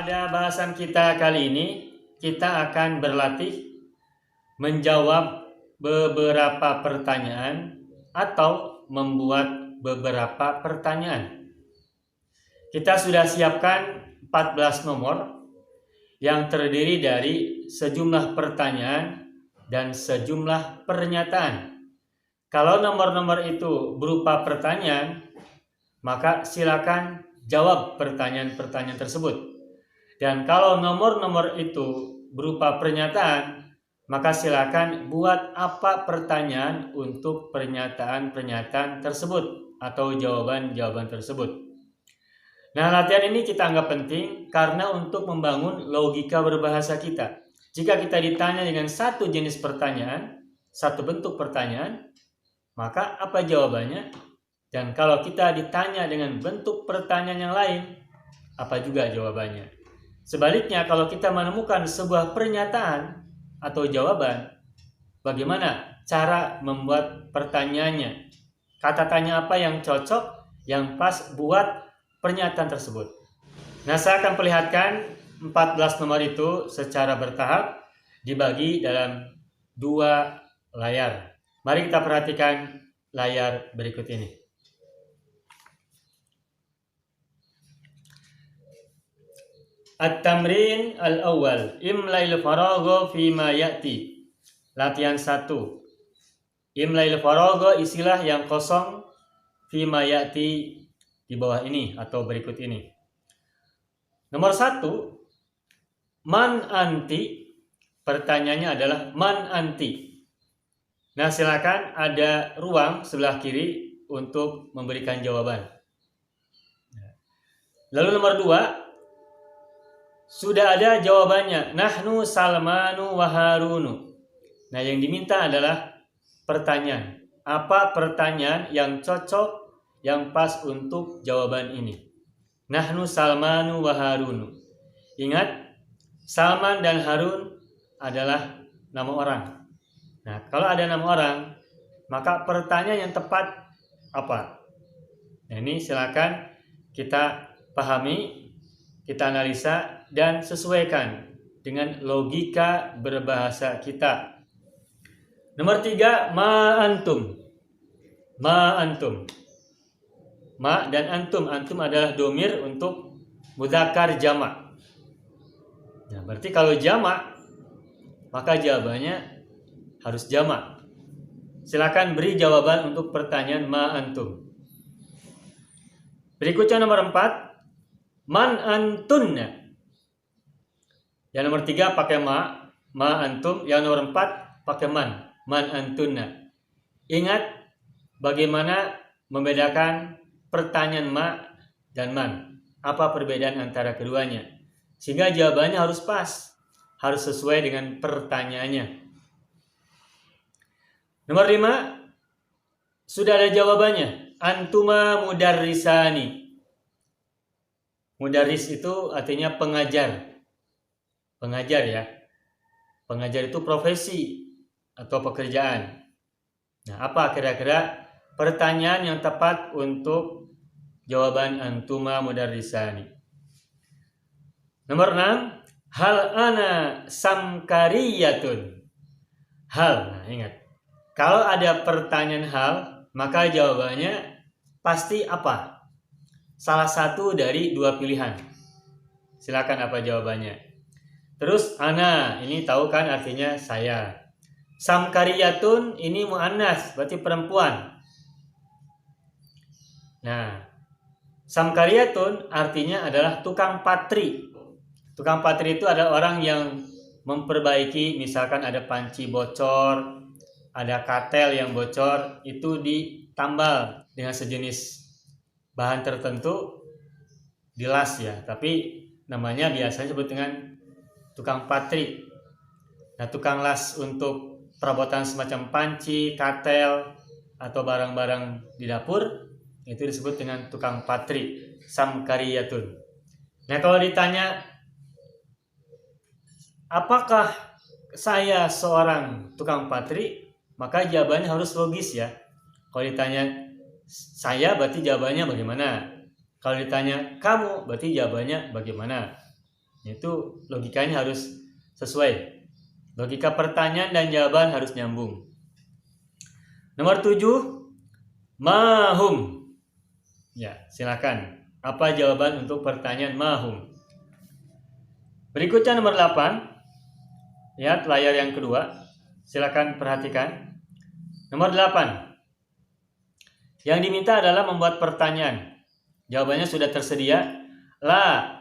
Pada bahasan kita kali ini, kita akan berlatih menjawab beberapa pertanyaan atau membuat beberapa pertanyaan. Kita sudah siapkan 14 nomor yang terdiri dari sejumlah pertanyaan dan sejumlah pernyataan. Kalau nomor-nomor itu berupa pertanyaan, maka silakan jawab pertanyaan-pertanyaan tersebut. Dan kalau nomor-nomor itu berupa pernyataan, maka silakan buat apa pertanyaan untuk pernyataan-pernyataan tersebut atau jawaban-jawaban tersebut. Nah, latihan ini kita anggap penting karena untuk membangun logika berbahasa kita. Jika kita ditanya dengan satu jenis pertanyaan, satu bentuk pertanyaan, maka apa jawabannya? Dan kalau kita ditanya dengan bentuk pertanyaan yang lain, apa juga jawabannya? Sebaliknya, kalau kita menemukan sebuah pernyataan atau jawaban, bagaimana cara membuat pertanyaannya? Kata tanya apa yang cocok, yang pas buat pernyataan tersebut. Nah, saya akan perlihatkan 14 nomor itu secara bertahap dibagi dalam 2 layar. Mari kita perhatikan layar berikut ini. At-tamrin al-awwal, imla'il faragha fima ya'ti. Latihan 1. Imla'il faragha, isilah yang kosong, fima ya'ti, di bawah ini atau berikut ini. Nomor 1, man anti. Pertanyaannya adalah man anti. Nah, silakan ada ruang sebelah kiri untuk memberikan jawaban. Lalu nomor 2, sudah ada jawabannya, nahnu Salmanu wa Harunu. Nah, yang diminta adalah pertanyaan. Apa pertanyaan yang cocok, yang pas untuk jawaban ini? Nahnu Salmanu wa Harunu. Ingat, Salman dan Harun adalah nama orang. Nah, kalau ada nama orang, maka pertanyaan yang tepat apa? Nah, ini silakan kita pahami, kita analisa, dan sesuaikan dengan logika berbahasa kita. Nomor 3, ma antum. Ma antum. Ma dan antum. Antum adalah domir untuk mudzakkar jamak. Nah, berarti kalau jamak, maka jawabannya harus jamak. Silakan beri jawaban untuk pertanyaan ma antum. Berikutnya nomor 4, man antunna. Yang nomor 3 pakai ma antum. Yang nomor 4 pakai man antunna. Ingat bagaimana membedakan pertanyaan ma dan man. Apa perbedaan antara keduanya? Sehingga jawabannya harus pas, harus sesuai dengan pertanyaannya. Nomor 5, sudah ada jawabannya. Antuma mudarrisani. Mudarris itu artinya pengajar. Pengajar ya. Pengajar itu profesi atau pekerjaan. Nah, apa kira-kira pertanyaan yang tepat untuk jawaban antuma mudarrisani? Nomor 6, hal ana samkariyatun. Hal, nah ingat. Kalau ada pertanyaan hal, maka jawabannya pasti apa? Salah satu dari 2 pilihan. Silakan apa jawabannya. Terus ana, ini tahu kan artinya saya. Samkariyatun ini muannas, berarti perempuan. Nah, samkariyatun artinya adalah tukang patri. Tukang patri itu adalah orang yang memperbaiki, misalkan ada panci bocor, ada katel yang bocor, itu ditambal dengan sejenis bahan tertentu, dilas ya, tapi namanya biasanya disebut dengan tukang patri. Nah, tukang las untuk perabotan semacam panci, katel, atau barang-barang di dapur, itu disebut dengan tukang patri, samkariyatun. Nah, kalau ditanya, apakah saya seorang tukang patri? Maka jawabannya harus logis ya. Kalau ditanya saya, berarti jawabannya bagaimana? Kalau ditanya kamu, berarti jawabannya bagaimana? Itu logikanya harus sesuai. Logika pertanyaan dan jawaban harus nyambung. Nomor 7, mahum. Ya, silakan. Apa jawaban untuk pertanyaan mahum? Berikutnya nomor 8. Lihat layar yang kedua. Silakan perhatikan. Nomor 8. Yang diminta adalah membuat pertanyaan. Jawabannya sudah tersedia. La,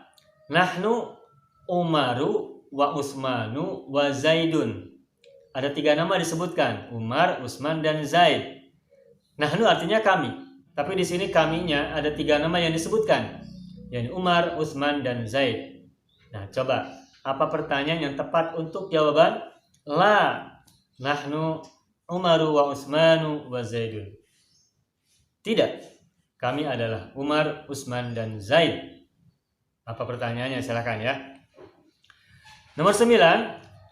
nahnu, Umaru, wa Usmanu, wa Zaidun. Ada 3 nama disebutkan, Umar, Usman, dan Zaid. Nahnu artinya kami, tapi di sini kaminya ada 3 nama yang disebutkan, yakni Umar, Usman, dan Zaid. Nah, coba apa pertanyaan yang tepat untuk jawaban la, nahnu, Umaru, wa Usmanu, wa Zaidun? Tidak, kami adalah Umar, Usman, dan Zaid. Apa pertanyaannya? Silakan ya. Nomor 9,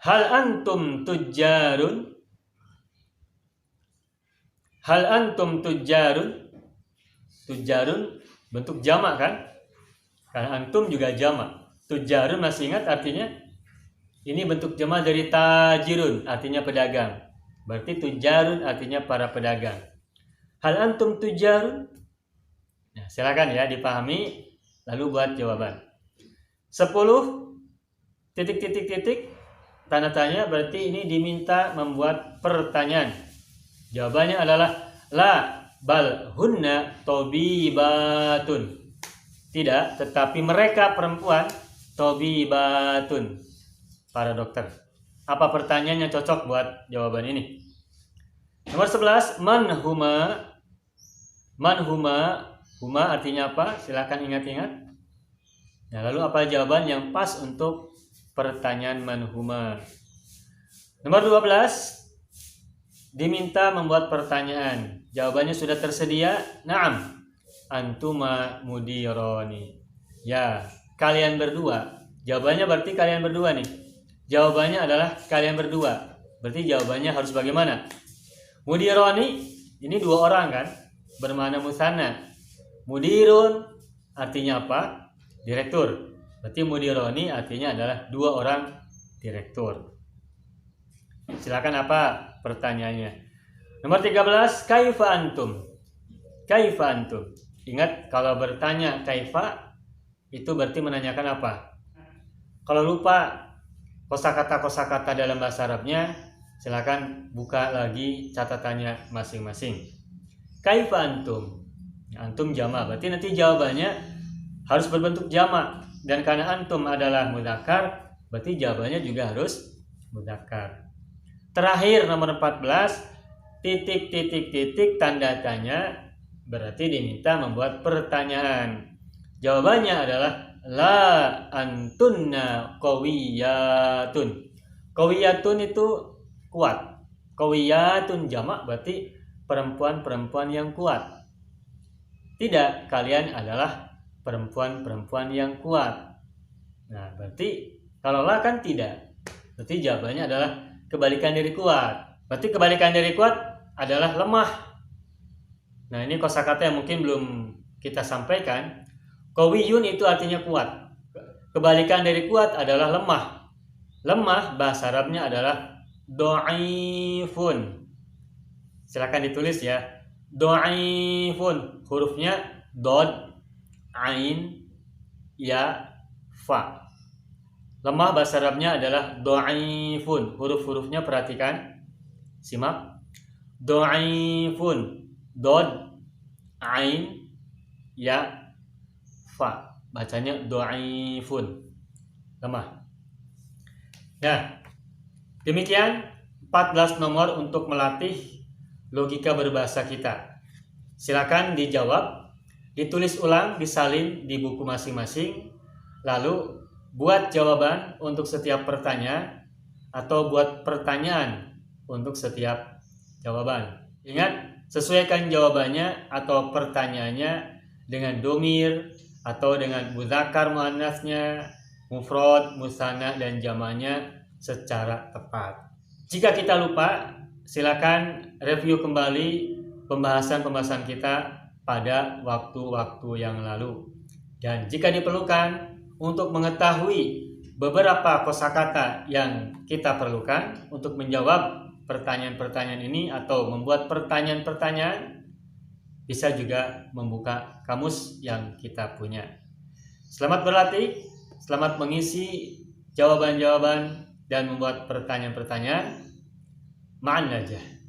hal antum tujjarun? Hal antum tujjarun? Tujjarun bentuk jamak kan? Karena antum juga jamak. Tujjarun masih ingat artinya? Ini bentuk jamak dari tajirun, artinya pedagang. Berarti tujjarun artinya para pedagang. Hal antum tujjarun? Nah, silakan ya dipahami lalu buat jawaban. 10 titik tanda tanya, berarti ini diminta membuat pertanyaan. Jawabannya adalah la, bal hunna tobibatun. Tidak, tetapi mereka perempuan tobibatun, para dokter. Apa pertanyaan yang cocok buat jawaban ini? Nomor 11, man huma. Man huma, huma artinya apa? Silakan ingat-ingat. Nah, lalu apa jawaban yang pas untuk pertanyaan manhuma? Nomor 12, diminta membuat pertanyaan. Jawabannya sudah tersedia. Naam, antuma mudironi. Ya, kalian berdua. Jawabannya berarti kalian berdua nih. Jawabannya adalah kalian berdua. Berarti jawabannya harus bagaimana? Mudironi, ini 2 orang kan? Bermakna musanna. Mudirun artinya apa? Direktur. Berarti mudironi artinya adalah 2 orang direktur. Silakan apa pertanyaannya? Nomor 13, kaifa antum? Kaifa antum? Ingat, kalau bertanya kaifa itu berarti menanyakan apa? Kalau lupa kosakata dalam bahasa Arabnya, silakan buka lagi catatannya masing-masing. Kaifa antum? Antum jamak, berarti nanti jawabannya harus berbentuk jamak, dan karena antum adalah mudzakkar, berarti jawabannya juga harus mudzakkar. Terakhir nomor 14, titik tanda tanya, berarti diminta membuat pertanyaan. Jawabannya adalah la antunna qawiyatun. Qawiyatun itu kuat. Qawiyatun jamak berarti perempuan-perempuan yang kuat. Tidak, kalian adalah perempuan-perempuan yang kuat. Nah, berarti kalau la kan tidak. Berarti jawabannya adalah kebalikan dari kuat. Berarti kebalikan dari kuat adalah lemah. Nah, ini kosakata yang mungkin belum kita sampaikan. Qawiyun itu artinya kuat. Kebalikan dari kuat adalah lemah. Lemah bahasa Arabnya adalah dhaifun. Silakan ditulis ya. Dhaifun. Hurufnya dod, ain, ya, fa. Lemah bahasa Arabnya adalah dhaifun. Huruf-hurufnya perhatikan. Simak. Dhaifun. Dod, ain, ya, fa. Bacanya dhaifun. Lemah. Nah, demikian 14 nomor untuk melatih logika berbahasa kita. Silakan dijawab, ditulis ulang, disalin di buku masing-masing, lalu buat jawaban untuk setiap pertanyaan atau buat pertanyaan untuk setiap jawaban. Ingat, sesuaikan jawabannya atau pertanyaannya dengan domir atau dengan mudzakkar muannasnya, mufrad, musanna, dan jamaknya secara tepat. Jika kita lupa, silakan review kembali pembahasan-pembahasan kita pada waktu-waktu yang lalu. Dan jika diperlukan untuk mengetahui beberapa kosakata yang kita perlukan untuk menjawab pertanyaan-pertanyaan ini atau membuat pertanyaan-pertanyaan, bisa juga membuka kamus yang kita punya. Selamat berlatih, selamat mengisi jawaban-jawaban dan membuat pertanyaan-pertanyaan. Ma'an najah.